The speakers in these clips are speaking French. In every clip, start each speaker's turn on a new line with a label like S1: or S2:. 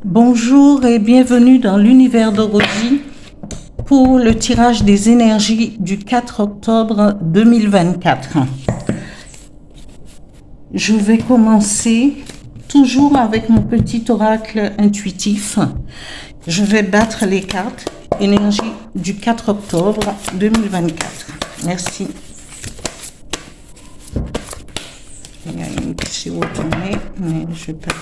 S1: Bonjour et bienvenue dans l'univers de Rosie pour le tirage des énergies du 4 octobre 2024. Je vais commencer toujours avec mon petit oracle intuitif. Je vais battre les cartes énergie du 4 octobre 2024. Merci. Il y a une qui s'est retournée, mais je vais pas.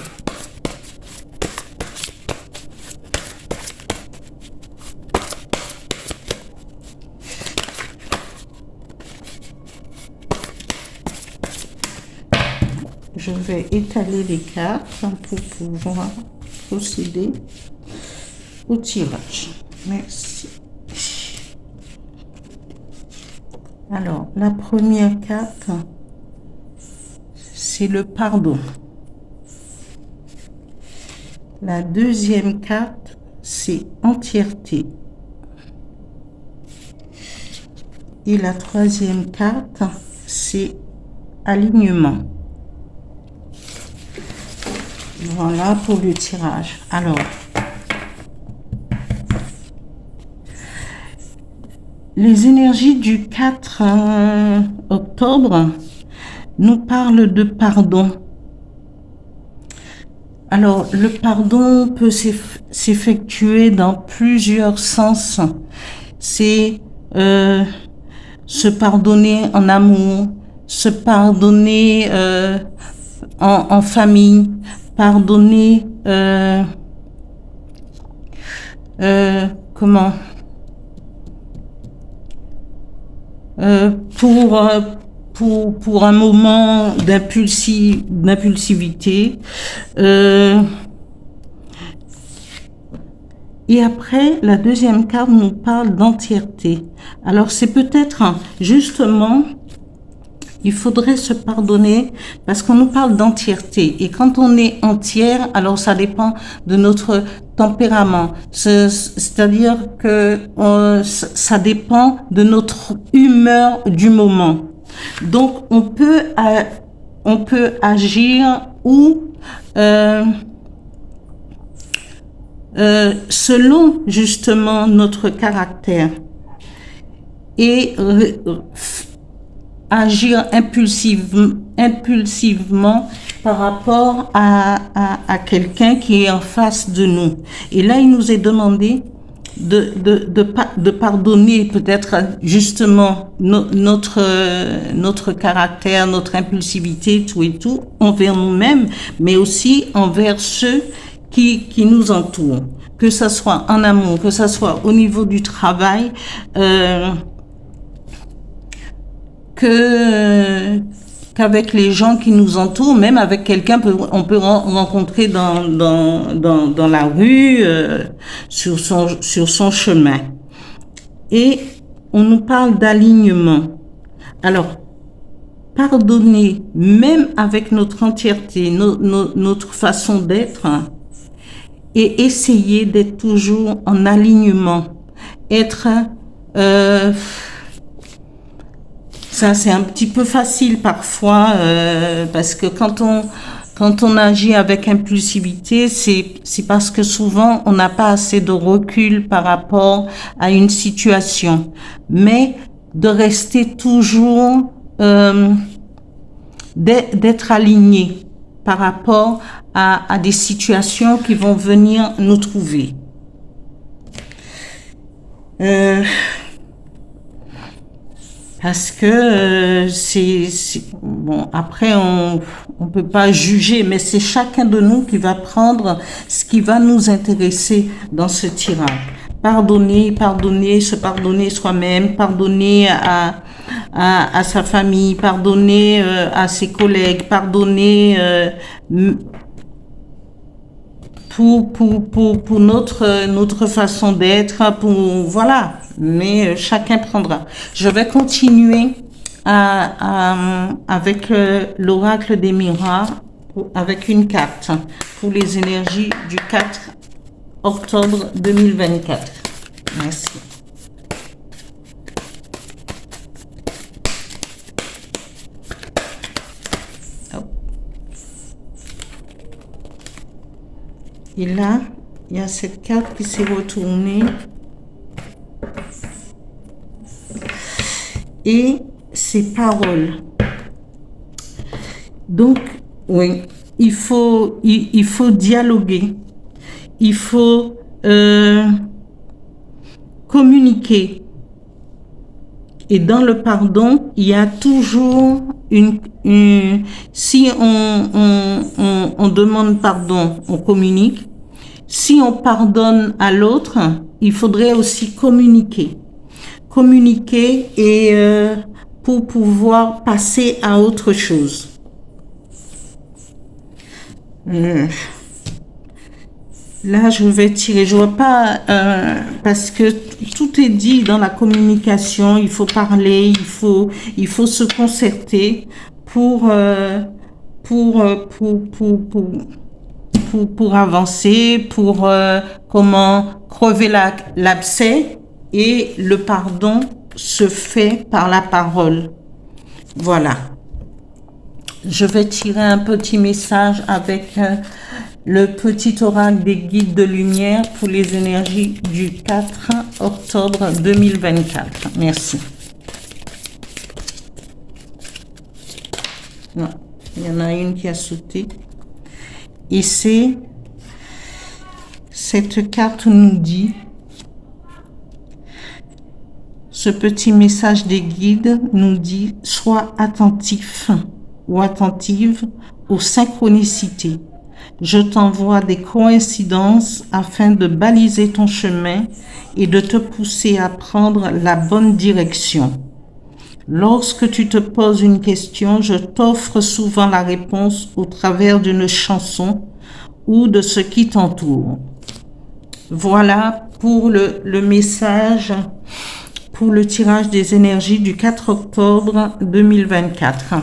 S1: Je vais étaler les cartes pour pouvoir procéder au tirage. Merci. Alors, la première carte, c'est le pardon. La deuxième carte, c'est entièreté. Et la troisième carte, c'est alignement. Voilà pour le tirage. Alors, les énergies du 4 octobre nous parlent de pardon. Alors, le pardon peut s'effectuer dans plusieurs sens. C'est se pardonner en amour, se pardonner en famille, pardonner comment pour un moment d'impulsivité. Et après, la deuxième carte nous parle d'entièreté. Alors, c'est peut-être justement, il faudrait se pardonner parce qu'on nous parle d'entièreté. Et quand on est entière, alors ça dépend de notre tempérament. C'est-à-dire que ça dépend de notre humeur du moment. Donc, on peut agir ou selon justement notre caractère et agir impulsivement par rapport à quelqu'un qui est en face de nous. Et là, il nous est demandé de pardonner peut-être justement notre caractère, notre impulsivité, tout et tout, envers nous-mêmes, mais aussi envers ceux qui nous entourent. Que ça soit en amour, que ça soit au niveau du travail, qu'avec les gens qui nous entourent, même avec quelqu'un on peut rencontrer dans la rue, sur son chemin. Et on nous parle d'alignement. Alors, pardonner, même avec notre entièreté, notre façon d'être, et essayer d'être toujours en alignement. Être ça, c'est un petit peu facile parfois, parce que quand on agit avec impulsivité, c'est parce que souvent, on n'a pas assez de recul par rapport à une situation. Mais de rester toujours, d'être aligné par rapport à des situations qui vont venir nous trouver. Parce que bon, après on peut pas juger, mais c'est chacun de nous qui va prendre ce qui va nous intéresser dans ce tirage. Pardonner, se pardonner soi-même, pardonner à sa famille, pardonner à ses collègues, pardonner pour notre façon d'être, voilà. Mais chacun prendra. Je vais continuer avec l'oracle des miroirs, avec une carte pour les énergies du 4 octobre 2024. Merci. Et là, il y a cette carte qui s'est retournée. Et ces paroles. Donc, oui, il faut dialoguer. Il faut communiquer. Et dans le pardon, il y a toujours si on demande pardon, on communique. Si on pardonne à l'autre, il faudrait aussi communiquer. Communiquer et pour pouvoir passer à autre chose. Là, je vais tirer. Je vois pas parce que tout est dit dans la communication. Il faut parler, il faut se concerter pour avancer, pour comment crever l'abcès. Et le pardon se fait par la parole. Voilà. Je vais tirer un petit message avec le petit oracle des guides de lumière pour les énergies du 4 octobre 2024. Merci. Non, il y en a une qui a sauté. Et cette carte nous dit, ce petit message des guides nous dit, sois attentif ou attentive aux synchronicités. Je t'envoie des coïncidences afin de baliser ton chemin et de te pousser à prendre la bonne direction. Lorsque tu te poses une question, je t'offre souvent la réponse au travers d'une chanson ou de ce qui t'entoure. Voilà pour le message, pour le tirage des énergies du 4 octobre 2024.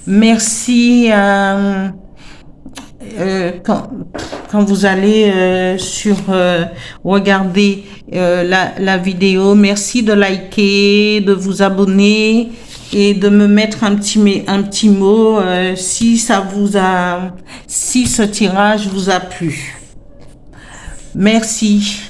S1: Merci. Quand vous allez regarder la vidéo, merci de liker, de vous abonner et de me mettre un petit mot si ce tirage vous a plu. Merci.